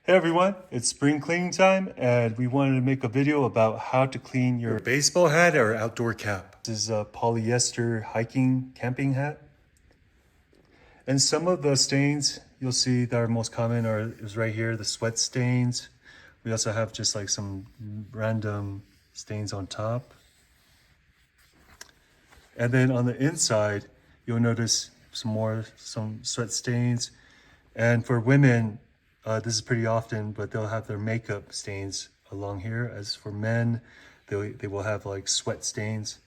Hey everyone, it's spring cleaning time and we wanted to make a video about how to clean your baseball hat or outdoor cap. This is a polyester hiking camping hat. And some of the stains you'll see that are most common is right here, the sweat stains. We also have just like some random stains on top. And then on the inside, you'll notice some sweat stains. And for women, this is pretty often, but they'll have their makeup stains along here. As for men, they will have like sweat stains.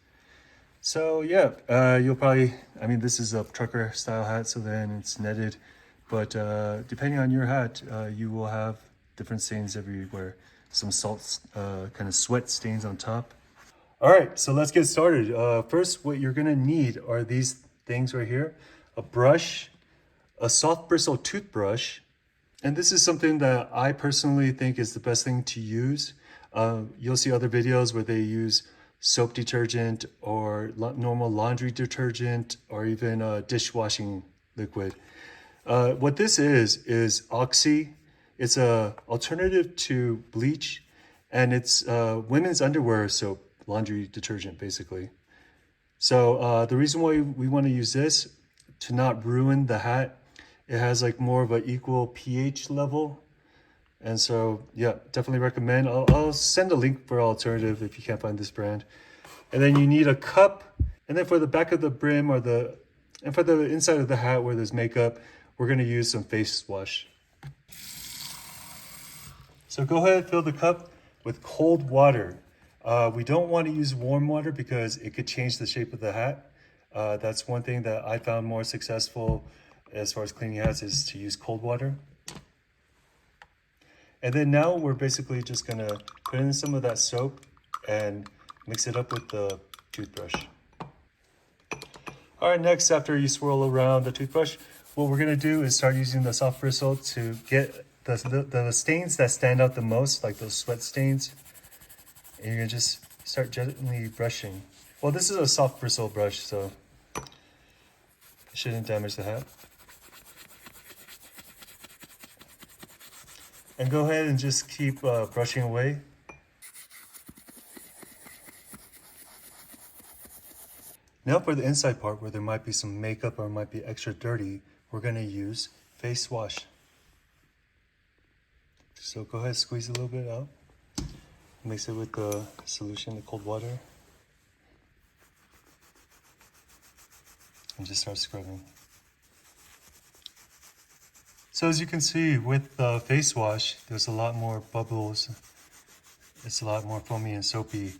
So yeah, you'll probably, this is a trucker style hat, so then it's netted. But depending on your hat, you will have different stains everywhere. Some salt, kind of sweat stains on top. All right, so let's get started. First, what you're gonna need are these things right here. A brush, a soft bristle toothbrush, and this is something that I personally think is the best thing to use. You'll see other videos where they use soap detergent or normal laundry detergent or even dishwashing liquid. What this is Oxy. It's a alternative to bleach, and it's women's underwear soap, laundry detergent basically. So the reason why we want to use this to not ruin the hat, it has like more of an equal pH level. And so, yeah, definitely recommend. I'll send a link for alternative if you can't find this brand. And then you need a cup. And then for the back of the brim and for the inside of the hat where there's makeup, we're gonna use some face wash. So go ahead and fill the cup with cold water. We don't want to use warm water because it could change the shape of the hat. That's one thing that I found more successful as far as cleaning hats is to use cold water. And then now we're basically just gonna put in some of that soap and mix it up with the toothbrush. All right, next, after you swirl around the toothbrush, what we're gonna do is start using the soft bristle to get the stains that stand out the most, like those sweat stains. And you're gonna just start gently brushing. Well, this is a soft bristle brush, so it shouldn't damage the hat. And go ahead and just keep brushing away. Now for the inside part where there might be some makeup or might be extra dirty, we're gonna use face wash. So go ahead, squeeze a little bit out. Mix it with the solution, the cold water. And just start scrubbing. So as you can see with the face wash, there's a lot more bubbles. It's a lot more foamy and soapy.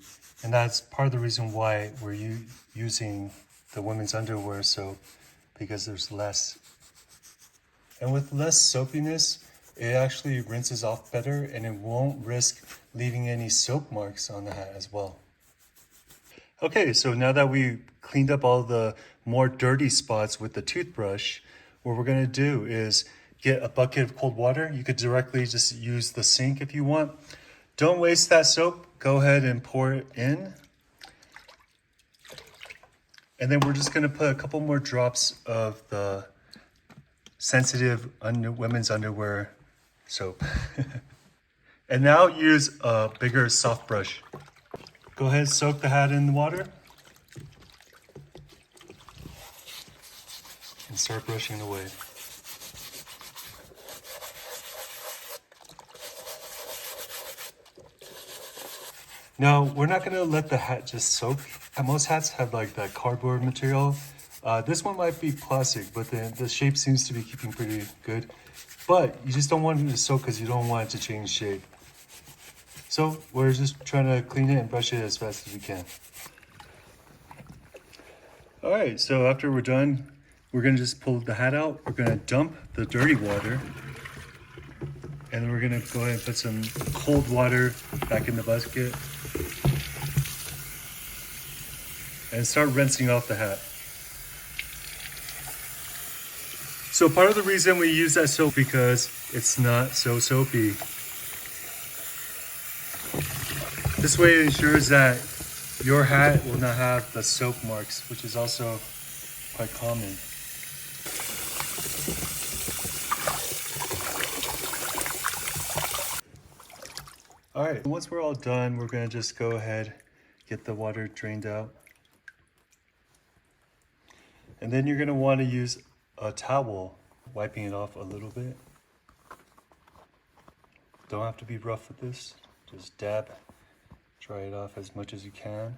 And that's part of the reason why we're using the women's underwear soap, because there's less. And with less soapiness, it actually rinses off better and it won't risk leaving any soap marks on the hat as well. Okay, so now that we cleaned up all the more dirty spots with the toothbrush, what we're gonna do is get a bucket of cold water. You could directly just use the sink if you want. Don't waste that soap. Go ahead and pour it in. And then we're just gonna put a couple more drops of the sensitive women's underwear soap. And now use a bigger soft brush. Go ahead, soak the hat in the water. And start brushing away. Now, we're not gonna let the hat just soak. Most hats have like that cardboard material. This one might be plastic, but the shape seems to be keeping pretty good. But you just don't want it to soak because you don't want it to change shape. So we're just trying to clean it and brush it as fast as we can. All right, so after we're done, we're gonna just pull the hat out. We're gonna dump the dirty water. And then we're gonna go ahead and put some cold water back in the bucket. And start rinsing off the hat. So part of the reason we use that soap because it's not so soapy. This way it ensures that your hat will not have the soap marks, which is also quite common. All right, once we're all done, we're gonna just go ahead, get the water drained out. And then you're gonna wanna use a towel, wiping it off a little bit. Don't have to be rough with this, just dab, dry it off as much as you can.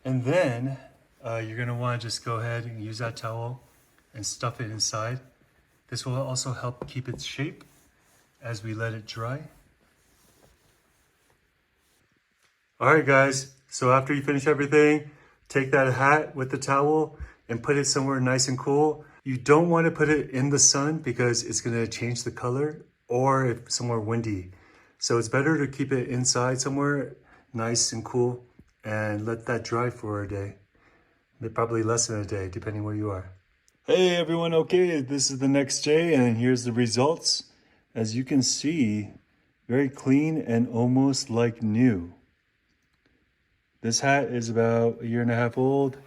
And then you're gonna wanna just go ahead and use that towel and stuff it inside. This will also help keep its shape as we let it dry. All right, guys, so after you finish everything, take that hat with the towel and put it somewhere nice and cool. You don't want to put it in the sun because it's going to change the color, or if somewhere windy. So it's better to keep it inside somewhere nice and cool and let that dry for a day. Probably less than a day, depending where you are. Hey everyone, okay, this is the next day and here's the results. As you can see, very clean and almost like new. This hat is about 1.5 years old.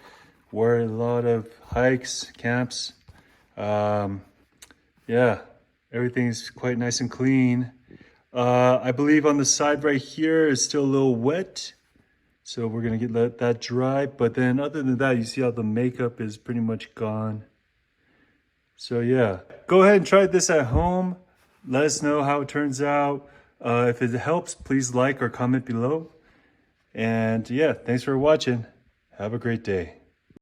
Wore a lot of hikes, camps. Yeah, everything's quite nice and clean. I believe on the side right here is still a little wet. So we're gonna let that dry. But then other than that, you see how the makeup is pretty much gone. So yeah, go ahead and try this at home. Let us know how it turns out. If it helps, please like or comment below. And yeah, thanks for watching. Have a great day.